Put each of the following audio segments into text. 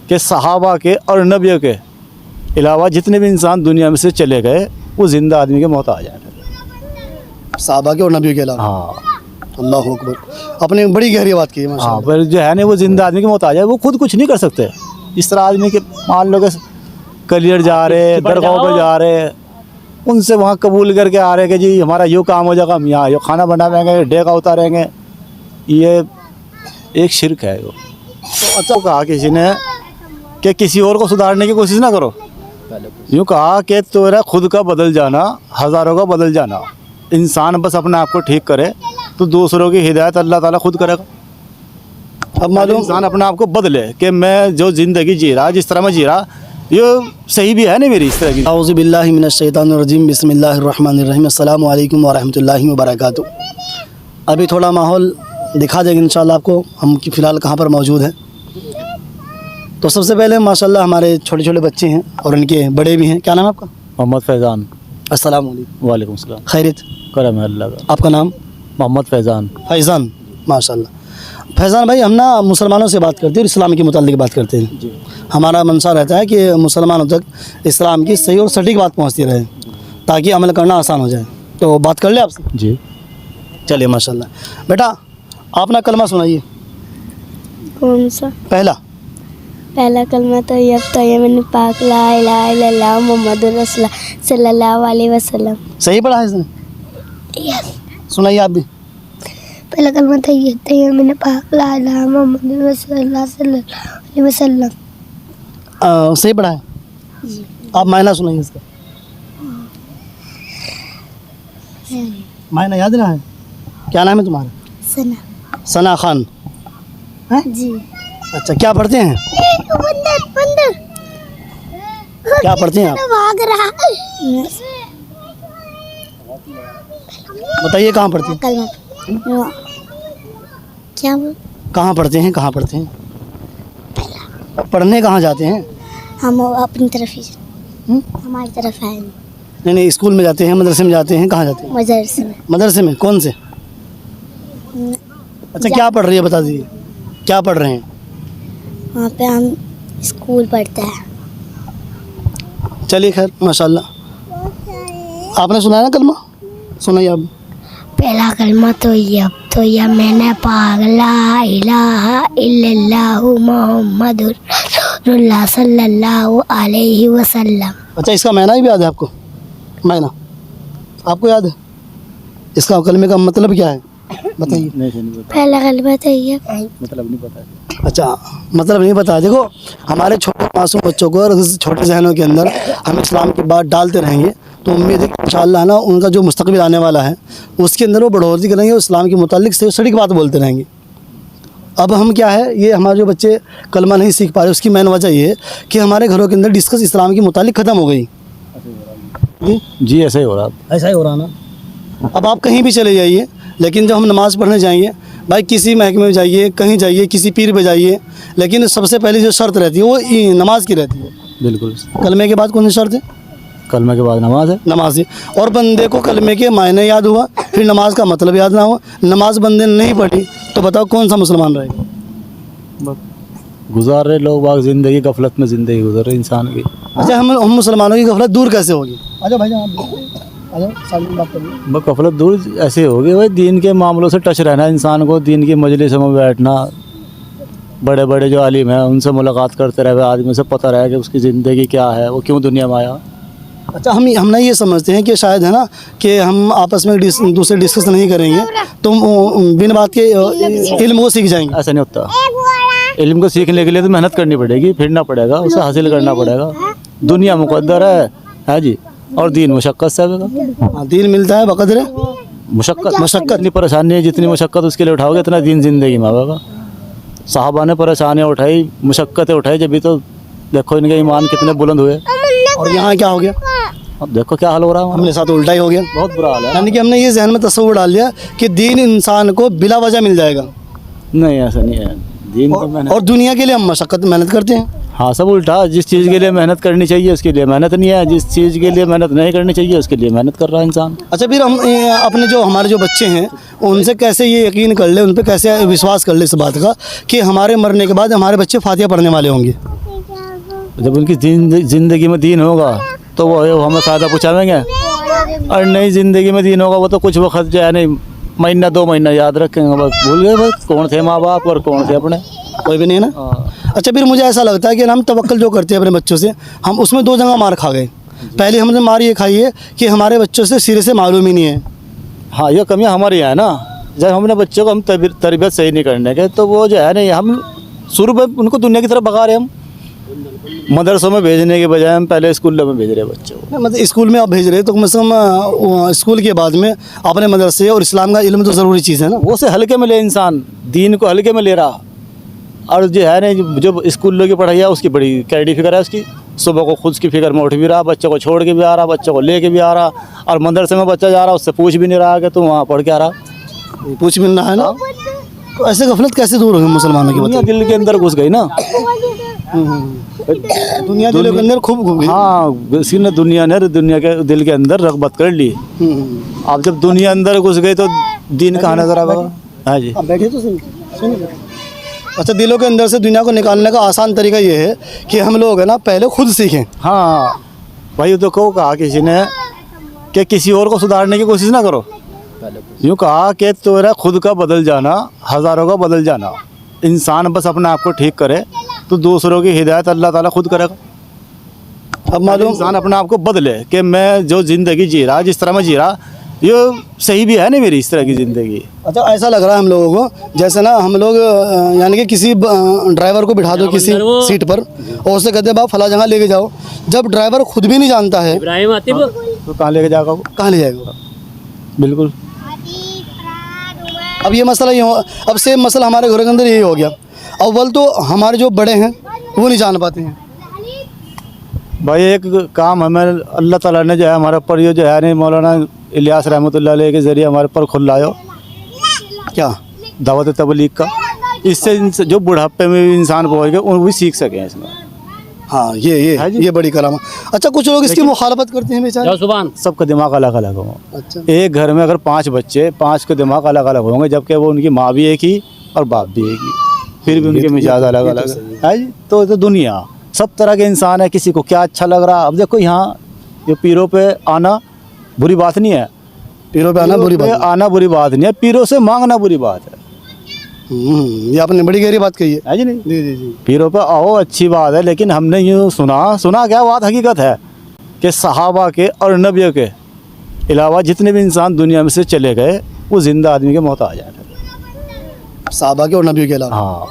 कि सहाबा के और नबियों के अलावा जितने भी इंसान दुनिया में से चले गए वो ज़िंदा आदमी के मोहताज हैं। साहबा के और नबियों के अलावा। हाँ अल्लाह अकबर, आपने बड़ी गहरी बात की है हाँ, माशाल्लाह। पर जो है ना वो ज़िंदा आदमी के मोहताज है, वो खुद कुछ नहीं कर सकते। इस तरह आदमी के मान लो कि कलियर जा रहे, दरगाह पे जा रहे, उनसे वहाँ कबूल करके आ रहे कि जी हमारा यूँ काम हो जाएगा, हम यहाँ खाना बनाएंगे, डेगा उतारेंगे, ये एक शिरक है। वो तो अच्छा कहा किसी ने कि किसी और को सुधारने की कोशिश ना करो, यूँ कहा कि तेरा खुद का बदल जाना हज़ारों का बदल जाना। इंसान बस अपने आप को ठीक करे तो दूसरों की हिदायत अल्लाह ताला खुद करेगा। अब मालूम इंसान अपने आप को बदले कि मैं जो ज़िंदगी जी रहा, जिस तरह मैं जी रहा, ये सही भी है नहीं मेरी इस तरह की। औज़ु बिल्लाहि मिनश शैतानिर रजीम, बिस्मिल्लाहिर रहमानिर रहीम, अस्सलामु अलैकुम व रहमतुल्लाहि व बरकातुहू। अभी थोड़ा माहौल दिखा देंगे इंशाल्लाह आपको हम कि फ़िलहाल कहाँ पर मौजूद हैं। तो सबसे पहले माशाल्लाह हमारे छोटे छोटे बच्चे हैं और इनके बड़े भी हैं। क्या नाम है आपका? मोहम्मद फैज़ान। अस्सलामु अलैकुम। वालेकुम सलाम। खैरियत? करम है अल्लाह का। आपका नाम? मोहम्मद फैज़ान। फैज़ान, माशाल्लाह। फैज़ान भाई, हम ना मुसलमानों से बात करते हैं और इस्लाम के मुतालिक बात करते हैं जी। हमारा मंशा रहता है कि मुसलमानों तक इस्लाम की सही और सटीक बात पहुंचती रहे ताकि अमल करना आसान हो जाए। तो बात कर ले आपसे? जी। चलिए माशाल्लाह। बेटा आप ना कलमा सुनाइए। कौन सा? पहला कलमा तो ये मैंने पाक ला इलाहा इल्लल्लाह मुहम्मदुर रसूलुल्लाह सल्लल्लाहु अलैहि वसल्लम। सही पढ़ा है इसने? यस। सुनाइए आप भी। पहला कलमा तो ये मैंने पाक ला इलाहा मुहम्मदुर रसूलुल्लाह सल्लल्लाहु अलैहि वसल्लम। सही पढ़ा है जी। आप मायना सुनाइए इसका। मायना याद रहा है? क्या नाम है तुम्हारा? सना। सना खान है? जी। अच्छा, क्या पढ़ते हैं? बंदर क्या पढ़ते हैं आप? भाग रहा। बताइए कहाँ पढ़ते हैं? कलमा क्या वो? कहाँ पढ़ते हैं? कहाँ पढ़ते हैं? पढ़ने कहाँ जाते हैं? हम अपनी तरफ ही, हमारी तरफ है। नहीं नहीं, स्कूल में जाते हैं, मदरसे में जाते हैं, कहाँ जाते हैं? मदरसे में। मदरसे में कौन से? अच्छा, क्या पढ़ रही है बता दीजिए, क्या पढ़ रहे हैं? वहाँ पे हम स्कूल पढ़ते हैं। चलिए खैर माशाल्लाह। आपने सुना ना कलमा? सुनाइए आप। पहला कलमा तो ये मैंने पाक ला इलाहा इल्लल्लाह मुहम्मदुर रसूलुल्लाह सल्लल्लाहु अलैहि वसल्लम। अच्छा, इसका मायना भी याद है आपको? मायना आपको याद है? इसका कलमे का मतलब क्या है बताइए? नहीं पता। पहला कलमा तो ये मतलब नहीं पता। अच्छा, मतलब नहीं पता। देखो, हमारे छोटे मासूम बच्चों को और छोटे जहनों के अंदर हम इस्लाम की बात डालते रहेंगे तो उम्मीद है कि इंशाअल्लाह ना उनका जो मुस्तकबिल आने वाला है उसके अंदर वो बढ़ोतरी करेंगे और इस्लाम के मुतालिक से सटीक बात बोलते रहेंगे। अब हम क्या है, ये हमारे जो बच्चे कलमा नहीं सीख पा रहे उसकी मेन वजह ये है कि हमारे घरों के अंदर डिस्कस इस्लाम के मुतालिक ख़त्म हो गई। जी ऐसा ही हो रहा। ऐसा ही हो रहा ना। अब आप कहीं भी चले जाइए, लेकिन जब हम नमाज़ पढ़ने जाएंगे, भाई किसी महकमे में जाइए, कहीं जाइए, किसी पीर पे जाइए, लेकिन सबसे पहले जो शर्त रहती है वो नमाज की रहती है। बिल्कुल। कलमे के बाद कौन सी शर्त है? कलमे के बाद नमाज है। नमाज है। और बंदे को कलमे के मायने याद हुआ, फिर नमाज का मतलब याद ना हुआ, नमाज बंदे ने नहीं पढ़ी, तो बताओ कौन सा मुसलमान रहेगा? गुजार रहे लोग बाग ज़िंदगी गफलत में ज़िंदगी गुजर रहे इंसान की। अच्छा, हम मुसलमानों की गफलत दूर कैसे होगी? अच्छा भाई आप आ जाओ, सामने बात करिए। बस गफलत दूर ऐसे होगी भाई, दीन के मामलों से टच रहना इंसान को, दीन की मजलिस में बैठना, बड़े बड़े जो आलिम हैं उनसे मुलाकात करते रहे, आदमी से पता रहे कि उसकी ज़िंदगी क्या है, वो क्यों दुनिया में आया। अच्छा, हम ना ये समझते हैं कि शायद है ना कि हम आपस में दूसरे डिस्कस नहीं करेंगे तो बिन बात के इल्म को सीख जाएंगे। ऐसा नहीं होता। इल्म को सीखने के लिए तो मेहनत करनी पड़ेगी, फिरना पड़ेगा, उसे हासिल करना पड़ेगा। दुनिया मुक़द्दर है जी, और दीन मुशक्क़त से आएगा। दीन मिलता है बक़द्र मशक्क़त। इतनी परेशानी है, जितनी मुशक्क़त उसके लिए उठाओगे इतना दीन ज़िंदगी में आएगा। साहबा ने परेशानियाँ उठाई, मुशक्क़तें उठाई, जब भी तो देखो इनके ईमान कितने बुलंद हुए। और यहाँ क्या हो गया? अब देखो क्या हाल हो रहा है, हमने साथ उल्टा ही हो गया। बहुत बुरा हाल है। यानी कि हमने ये जहन में तस्वीर डाल लिया कि दीन इंसान को बिला वजह मिल जाएगा। नहीं ऐसा नहीं है, दीन को मेहनत। और दुनिया के लिए हम मशक्क़त मेहनत करते हैं। हाँ, सब उल्टा। जिस चीज़ के लिए मेहनत करनी चाहिए उसके लिए मेहनत नहीं है, जिस चीज़ के लिए मेहनत नहीं करनी चाहिए उसके लिए मेहनत कर रहा है इंसान। अच्छा, फिर हम अपने जो हमारे जो बच्चे हैं उनसे कैसे ये यकीन कर ले, उन पर कैसे विश्वास कर ले इस बात का कि हमारे मरने के बाद हमारे बच्चे फातिहा पढ़ने वाले होंगे? जब उनकी ज़िंदगी में दीन होगा तो वो हमें फ़ायदा पहुँचावेंगे, और नहीं ज़िंदगी में दीन होगा वो तो कुछ वक्त जो है नहीं, महीना 2 महीना याद रखेंगे, बस भूल गए बस कौन थे माँ बाप और कौन थे अपने, कोई भी नहीं है ना। अच्छा, फिर मुझे ऐसा लगता है कि हम तवक्कुल जो करते हैं अपने बच्चों से, हम उसमें 2 जगह मार खा गए। पहले हमने मार ये खाई है कि हमारे बच्चों से सिरे से मालूम ही नहीं है। हाँ, ये कमियाँ हमारी है ना। जब हमने बच्चों को हम तरबियत सही नहीं करने के, तो वो जो है नहीं, हम शुरू में उनको दुनिया की तरफ भगा रहे हैं। हम मदरसों में भेजने के बजाय हम पहले स्कूलों में भेज रहे हैं बच्चों को। मतलब स्कूल में आप भेज रहे हैं तो कम से कम स्कूल के बाद में अपने मदरसे और इस्लाम का इल्म तो ज़रूरी चीज़ है ना। वो से हल्के में ले, इंसान दीन को हल्के में ले रहा, और जो है ना जो स्कूलों की पढ़ाई है उसकी बड़ी कैडी फिक्र है उसकी। सुबह को खुद की फिक्र में उठ भी रहा, बच्चों को छोड़ के भी आ रहा, बच्चों को ले के भी आ रहा, और मदरसे में बच्चा जा रहा उससे पूछ भी नहीं रहा कि तुम वहाँ पढ़ के आ रहा, पूछ मिल रहा है ना। तो ऐसे गफलत कैसे दूर होगी मुसलमानों की? दुनिया दिल के अंदर घुस गई ना। दुनिया दिल के अंदर खूब घुस गई। हाँ, इसी ने दुनिया के दिल के अंदर रगबत कर ली। अब जब दुनिया अंदर घुस गई तो दीन कहाँ नजर आएगा? हाँ जी, आप बैठे तो सुनिए। अच्छा, दिलों के अंदर से दुनिया को निकालने का आसान तरीका ये है कि हम लोग है ना पहले खुद सीखें। हाँ भाई, तो कहा किसी ने कि किसी और को सुधारने की कोशिश ना करो, यूँ कहा कि तेरा खुद का बदल जाना हज़ारों का बदल जाना। इंसान बस अपने आप को ठीक करे तो दूसरों की हिदायत अल्लाह ताला खुद करेगा। अब मालूम इंसान अपने आप को बदले कि मैं जो ज़िंदगी जी रहा, जिस तरह मैं जी रहा, ये सही भी है नहीं मेरी इस तरह की ज़िंदगी। अच्छा, ऐसा लग रहा है हम लोगों को जैसे ना हम लोग यानी कि किसी ड्राइवर को बिठा दो किसी सीट पर और उससे कहते हैं बाप फला जगह लेके जाओ। जब ड्राइवर खुद भी नहीं जानता है तो कहाँ लेके जाएगा वो? कहाँ ले जाएगा? बिल्कुल। अब ये मसला ये अब सेम मसला हमारे घर के अंदर यही हो गया। अव्वल तो हमारे जो बड़े हैं वो नहीं जान पाते हैं। भाई, एक काम हमें अल्लाह ताला ने जो है हमारे ऊपर ये जो है नहीं, मौलाना इलियास रहमतुल्लाह अलैह के ज़रिए हमारे ऊपर खुलायो क्या दावत तबलीग का। इससे जो बुढ़ापे में इंसान पहुँच गए वो भी सीख सकें इसमें। हाँ, ये बड़ी करामा। अच्छा, कुछ लोग इसकी मुखालफत करते हैं बेचारे। सबका दिमाग अलग अलग हो। अच्छा, एक घर में अगर 5 बच्चे, 5 के दिमाग अलग अलग होंगे, जबकि वो उनकी माँ भी एक ही और बाप भी एक ही, फिर भी उनके मिजाज अलग अलग है जी। तो दुनिया सब तरह के इंसान है, किसी को क्या अच्छा लग रहा। अब देखो यहाँ ये पीरों पे आना बुरी बात नहीं है, पीरों पे आना बुरी बात नहीं है, पीरों से मांगना बुरी बात है। ये आपने बड़ी गहरी बात कही है जी। नहीं जी। पीरों पे आओ अच्छी बात है, लेकिन हमने यूँ सुना क्या बात हकीकत है कि सहाबा के और नबियों के अलावा जितने भी इंसान दुनिया में से चले गए वो जिंदा आदमी के मोहताज हैं। सहाबा के और नबियों के अलावा। हाँ,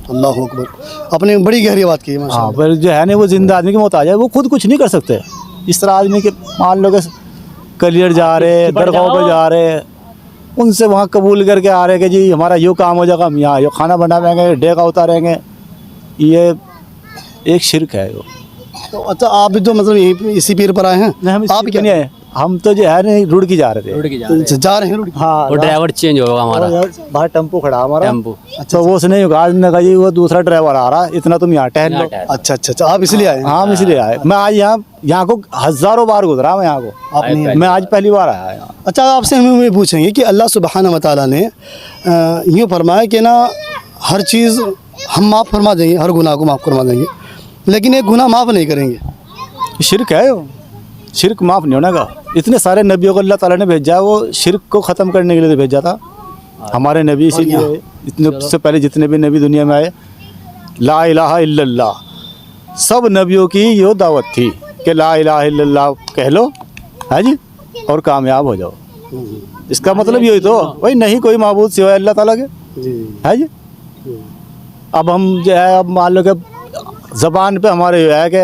अल्लाह अकबर, आपने बड़ी गहरी बात की है। हाँ, पर जो है ना वो जिंदा आदमी के मोहताज है, वो खुद कुछ नहीं कर सकते। इस तरह आदमी के मान लो कि कलियर जा रहे, दरगाह पे जा रहे, उनसे वहाँ कबूल करके आ रहे कि जी हमारा यूँ काम हो जाएगा, हम यहाँ यो खाना बनाएंगे, डेगा उतारेंगे, ये एक शिरक है वो। तो अच्छा, आप भी तो मतलब यही इसी पीर पर आए हैं? नहीं, हम आप क्या नहीं आए, हम तो जो है नहीं रुड़की जा रहे थे। जा रहे हैं। हाँ, वो ड्राइवर चेंज होगा हमारा, बाहर टेम्पो खड़ा हमारा टेम्पो। तो वो उसने कहा जी वो दूसरा ड्राइवर आ रहा, इतना तुम यहाँ टहल लो। अच्छा, आप इसलिए आए? हाँ, हम इसलिए आए। मैं आज यहाँ को हज़ारों बार गुजरा, मैं यहाँ को मैं आज पहली बार आया यहाँ। अच्छा, आपसे हम ये पूछेंगे कि अल्लाह सुब्हानहू व तआला ने यूँ फरमाया कि ना हर चीज़ हम माफ़ फरमा देंगे, हर गुनाह को माफ़ फरमा देंगे, लेकिन एक गुनाह माफ़ नहीं करेंगे। शिरक है वो, शिरक माफ़ नहीं होने का। इतने सारे नबियों को अल्लाह ताला ने भेजा, वो शिरक को ख़त्म करने के लिए भेजा था हमारे नबी। इसीलिए इतने से पहले जितने भी नबी दुनिया में आए, ला इलाहा इल्लल्लाह, सब नबियों की यो दावत थी कि ला इलाहा इल्लल्लाह कह लो, है जी, और कामयाब हो जाओ। इसका मतलब यही तो भाई नहीं कोई माबूद सिवाय अल्लाह ताला के, है जी। अब हम जो है, अब मान लो कि ज़बान पे हमारे जो है कि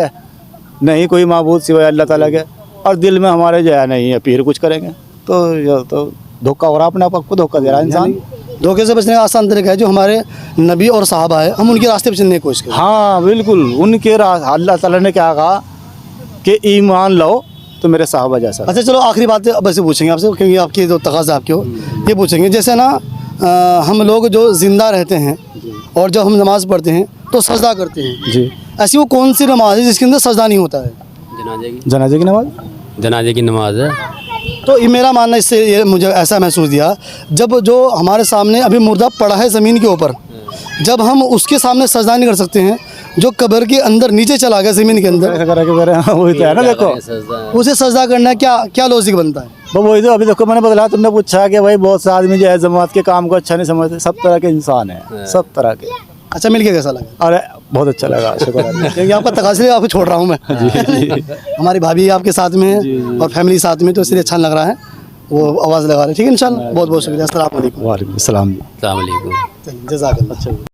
नहीं कोई माबूद सिवाय अल्लाह ताला के, और दिल में हमारे जो है नहीं है पीर कुछ करेंगे, तो ये तो धोखा हो रहा, अपने आप को धोखा दे रहा है इंसान। धोखे से बचने का आसान तरीका है जो हमारे नबी और सहाबा है, हम उनके रास्ते पर चलने की कोशिश करें। हाँ बिल्कुल, उनके अल्लाह ताला ने क्या कहा कि ईमान लाओ तो मेरे सहाबा जैसा। अच्छा, चलो आखिरी बात अब ऐसे पूछेंगे आपसे, क्योंकि आपकी जो तकाज़ा आपके हो, ये पूछेंगे जैसे ना हम लोग जो ज़िंदा रहते हैं और जब हम नमाज़ पढ़ते हैं तो सजदा करते हैं जी, ऐसी वो कौन सी नमाज है जिसके अंदर सजदा नहीं होता है? जनाजे की नमाज। जनाजे की नमाज है। तो ये मेरा मानना, इससे ये मुझे ऐसा महसूस दिया, जब जो हमारे सामने अभी मुर्दा पड़ा है ज़मीन के ऊपर, जब हम उसके सामने सजदा नहीं कर सकते हैं जो कब्र के अंदर नीचे चला गया ज़मीन के अंदर, ऐसा करा के करे, हाँ, वही तो है ना। देखो उसे सजदा करना क्या क्या लॉजिक बनता है? वो वही तो अभी देखो मैंने बदला, तुमने पूछा कि भाई बहुत से आदमी जो है जमात के काम को अच्छा नहीं समझते, सब तरह के इंसान है, सब तरह के। अच्छा, मिल के कैसा लगा? अरे बहुत अच्छा लगा, शुक्र अल्लाह। क्योंकि आपका तकाज़े आपको छोड़ रहा हूँ मैं। हमारी भाभी आपके साथ में है और फैमिली साथ में, तो इसलिए अच्छा लग रहा है, वो आवाज़ लगा रहे हैं। ठीक है, इंशाल्लाह। बहुत बहुत शुक्रिया। अस्सलाम वालेकुम। वालेकुम सलाम। अस्सलाम वालेकुम। जज़ाकल्लाह।